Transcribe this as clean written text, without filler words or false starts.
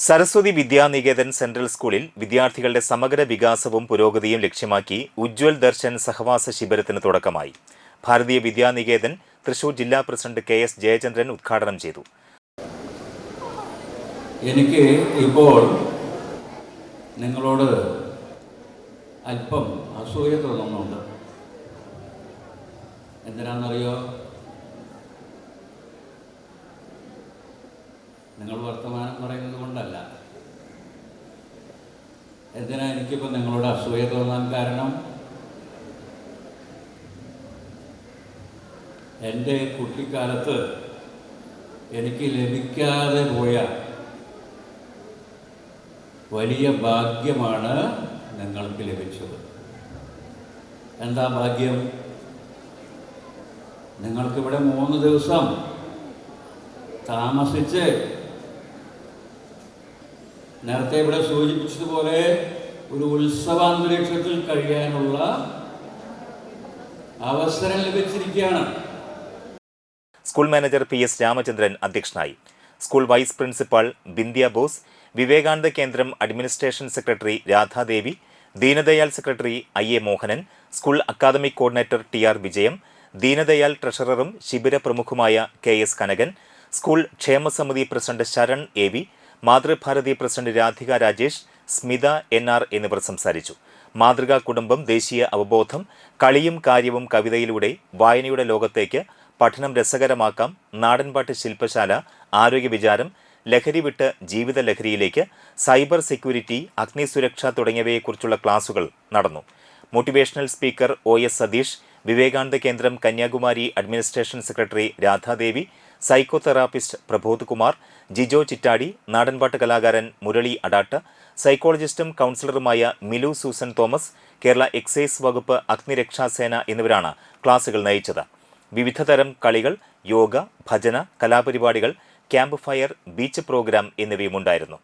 Saraswati Vidya Niketan central സ്കൂളിൽ വിദ്യാർത്ഥികളുടെ സമഗ്ര വികാസവും പുരോഗതിയും ലക്ഷ്യമാക്കി ഉജ്ജ്വൽ ദർശൻ സഹവാസ ശിബിരത്തിന് തുടക്കമായി. ഭാരതീയ വിദ്യാനികേതൻ തൃശൂർ ജില്ലാ പ്രസിഡന്റ് KS ജയചന്ദ്രൻ ഉദ്ഘാടനം ചെയ്തു. എനിക്ക് ഇപ്പോൾ നിങ്ങളോട് അല്പം അസൂയ തോന്നുന്നുണ്ട്. എന്തിനാണെന്നറിയോ? നിങ്ങൾ വർത്തമാനം പറയുന്നത് കൊണ്ടല്ല. എന്തിനാ എനിക്കിപ്പോൾ നിങ്ങളോട് അസൂയ തോന്നാൻ കാരണം? എൻ്റെ കുട്ടിക്കാലത്ത് എനിക്ക് ലഭിക്കാതെ പോയ വലിയ ഭാഗ്യമാണ് നിങ്ങൾക്ക് ലഭിച്ചത്. എന്താ ഭാഗ്യം? നിങ്ങൾക്കിവിടെ 3 ദിവസം താമസിച്ച് നേരത്തെ ഇവിടെ സൂചിപ്പിച്ചതുപോലെ ഒരു ഉത്സവാന്തരീക്ഷത്തിൽ കഴിയാനുള്ള അവസരം ലഭിച്ചിരിക്കുകയാണ്. സ്കൂൾ മാനേജർ PS രാമചന്ദ്രൻ അധ്യക്ഷനായി. School vice principal Bindiya Bose, Vivekananda Kendram administration secretary Radhadevi, Deendayal secretary IA Mohanan, school academic coordinator TR Vijayam, Deendayal ട്രഷററും ശിബിര പ്രമുഖുമായ KS കനകൻ, സ്കൂൾ ക്ഷേമസമിതി president Saran AV, Mathrubharathi president Radhika Rajesh, Smitha NR എന്നിവർ സംസാരിച്ചു. മാതൃകാ കുടുംബം, ദേശീയ അവബോധം, കളിയും കാര്യവും കവിതയിലൂടെ വായനയുടെ ലോകത്തേക്ക്, പഠനം രസകരമാക്കാം, നാടൻപാട്ട് ശില്പശാല, ആരോഗ്യ വിചാരം, ലഹരി വിട്ട് ജീവിത ലഹരിയിലേക്ക്, സൈബർ സെക്യൂരിറ്റി, അഗ്നിസുരക്ഷ തുടങ്ങിയവയെക്കുറിച്ചുള്ള ക്ലാസുകൾ നടന്നു. Motivational speaker OS Satheesh, Vivekananda Kendram Kanyakumari administration secretary Radhadevi, psycho therapist Prabodh Kumar, Jijo Chittadi, നാടൻപാട്ട് കലാകാരൻ മുരളി അടാട്ട്, സൈക്കോളജിസ്റ്റും കൗൺസിലറുമായ Milu Susan Thomas, Kerala excise വകുപ്പ് അഗ്നിരക്ഷാസേന എന്നിവരാണ് ക്ലാസുകൾ നയിച്ചത്. വിവിധ തരം കളികൾ, യോഗ, ഭജന, കലാപരിപാടികൾ, ക്യാമ്പ് ഫയർ, ബീച്ച് പ്രോഗ്രാം എന്നിവയുമുണ്ടായിരുന്നു.